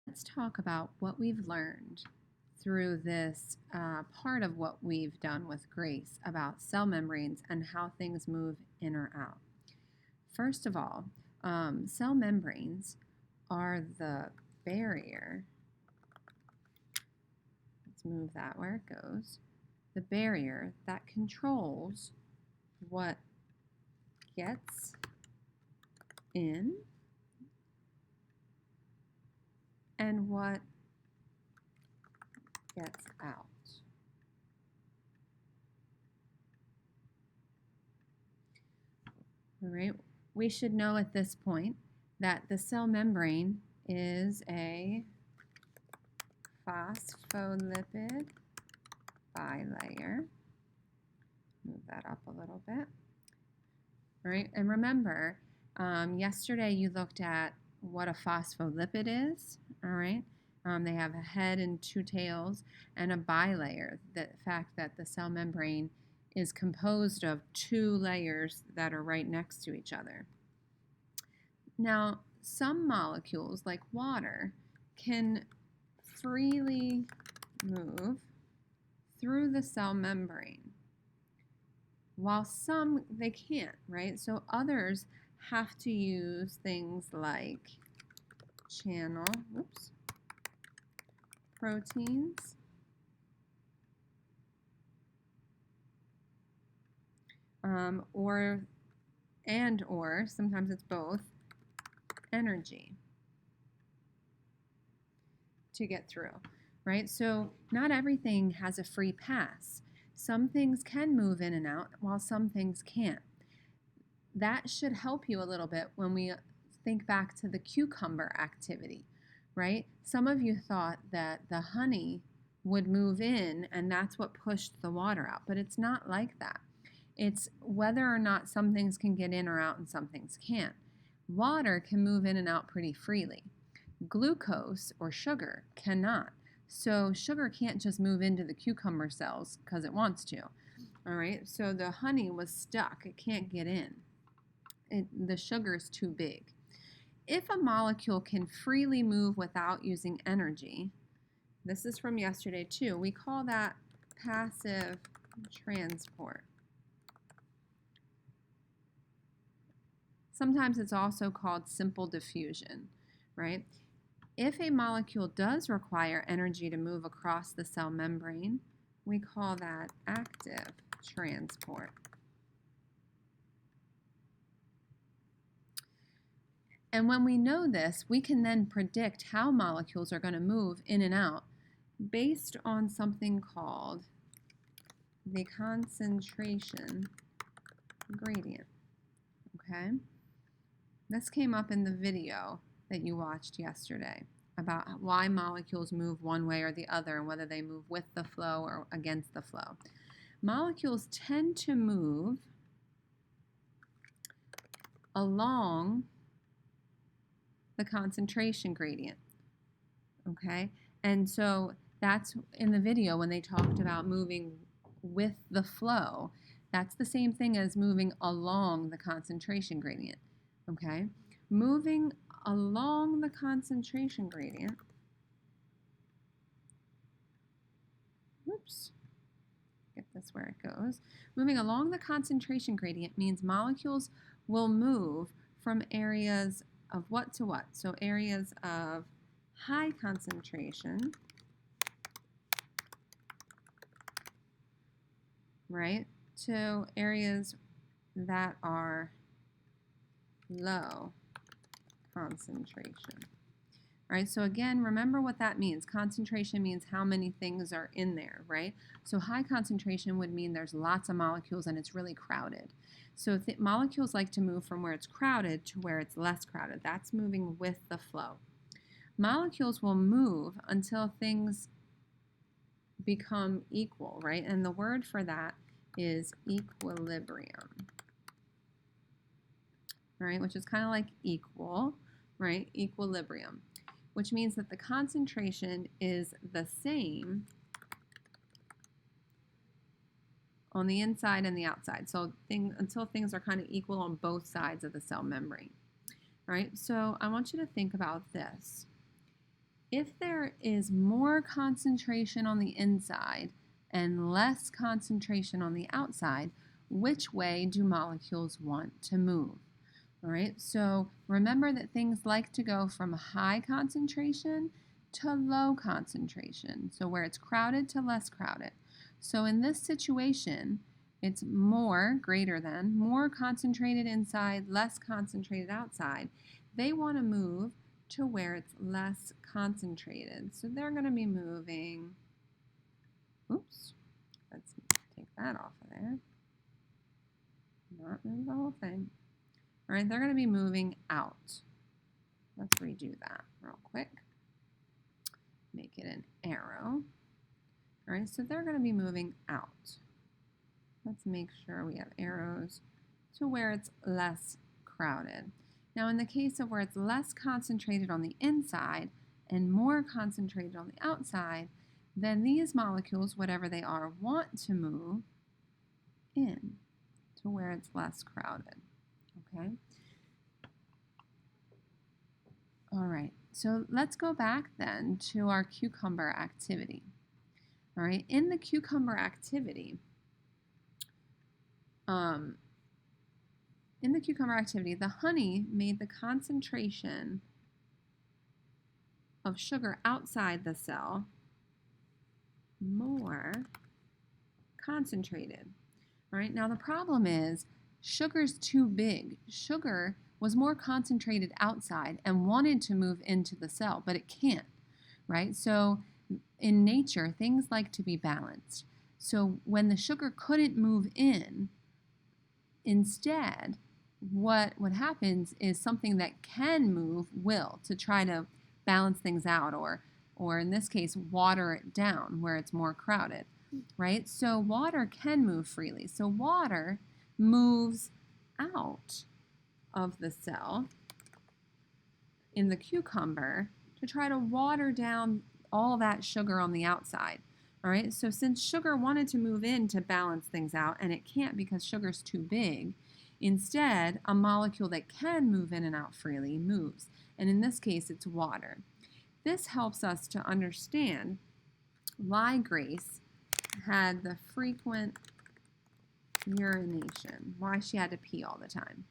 Let's talk about what we've learned through this part of what we've done with Grace about cell membranes and how things move in or out. First of all, cell membranes are the barrier. Let's move that where it goes. The barrier that controls what gets in and what gets out. All right, we should know at this point that the cell membrane is a phospholipid bilayer. Move that up a little bit. All right, and remember, yesterday you looked at what a phospholipid is. All right, they have a head and two tails and a bilayer. The fact that the cell membrane is composed of two layers that are right next to each other. Now, some molecules, like water, can freely move through the cell membrane, while some they can't, right? So others have to use things like channel proteins, or sometimes it's both, energy to get through, right? So not everything has a free pass. Some things can move in and out while some things can't. That should help you a little bit when we think back to the cucumber activity, right? Some of you thought that the honey would move in and that's what pushed the water out, but it's not like that. It's whether or not some things can get in or out and some things can't. Water can move in and out pretty freely. Glucose or sugar cannot. So sugar can't just move into the cucumber cells because it wants to. All right, so the honey was stuck. It can't get in. The sugar is too big. If a molecule can freely move without using energy, this is from yesterday too, we call that passive transport. Sometimes it's also called simple diffusion, right? If a molecule does require energy to move across the cell membrane, we call that active transport. And when we know this, we can then predict how molecules are going to move in and out based on something called the concentration gradient. Okay? This came up in the video that you watched yesterday about why molecules move one way or the other and whether they move with the flow or against the flow. Molecules tend to move along the concentration gradient, okay? And so that's in the video when they talked about moving with the flow. That's the same thing as moving along the concentration gradient, okay? Moving along the concentration gradient, get this where it goes. Moving along the concentration gradient means molecules will move from areas of what to what? So areas of high concentration, right, to areas that are low concentration. Right, so again, remember what that means. Concentration means how many things are in there, right? So high concentration would mean there's lots of molecules and it's really crowded. So molecules like to move from where it's crowded to where it's less crowded. That's moving with the flow. Molecules will move until things become equal, right? And the word for that is equilibrium, right? Which is kind of like equal, right? Equilibrium, which means that the concentration is the same on the inside and the outside. So until things are kind of equal on both sides of the cell membrane. All right, so I want you to think about this. If there is more concentration on the inside and less concentration on the outside, which way do molecules want to move? All right, so remember that things like to go from high concentration to low concentration, so where it's crowded to less crowded. So in this situation, it's more, greater than, more concentrated inside, less concentrated outside. They want to move to where it's less concentrated. So they're going to be moving, oops, let's take that off of there. Not move the whole thing. All right, they're going to be moving out. Let's redo that real quick. Make it an arrow. All right, so they're going to be moving out. Let's make sure we have arrows to where it's less crowded. Now, in the case of where it's less concentrated on the inside and more concentrated on the outside, then these molecules, whatever they are, want to move in to where it's less crowded. Okay. All right, so let's go back then to our cucumber activity. All right, in the cucumber activity, the honey made the concentration of sugar outside the cell more concentrated. All right, now the problem is sugar's too big. Sugar was more concentrated outside and wanted to move into the cell, but it can't, right? So in nature, things like to be balanced. So when the sugar couldn't move in, instead, what happens is something that can move will, to try to balance things out, or in this case, water it down where it's more crowded, right? So water can move freely. So water moves out of the cell in the cucumber to try to water down all that sugar on the outside. All right, so since sugar wanted to move in to balance things out, and it can't because sugar's too big, instead, a molecule that can move in and out freely moves. And in this case, it's water. This helps us to understand why Grace had the frequent urination, why she had to pee all the time.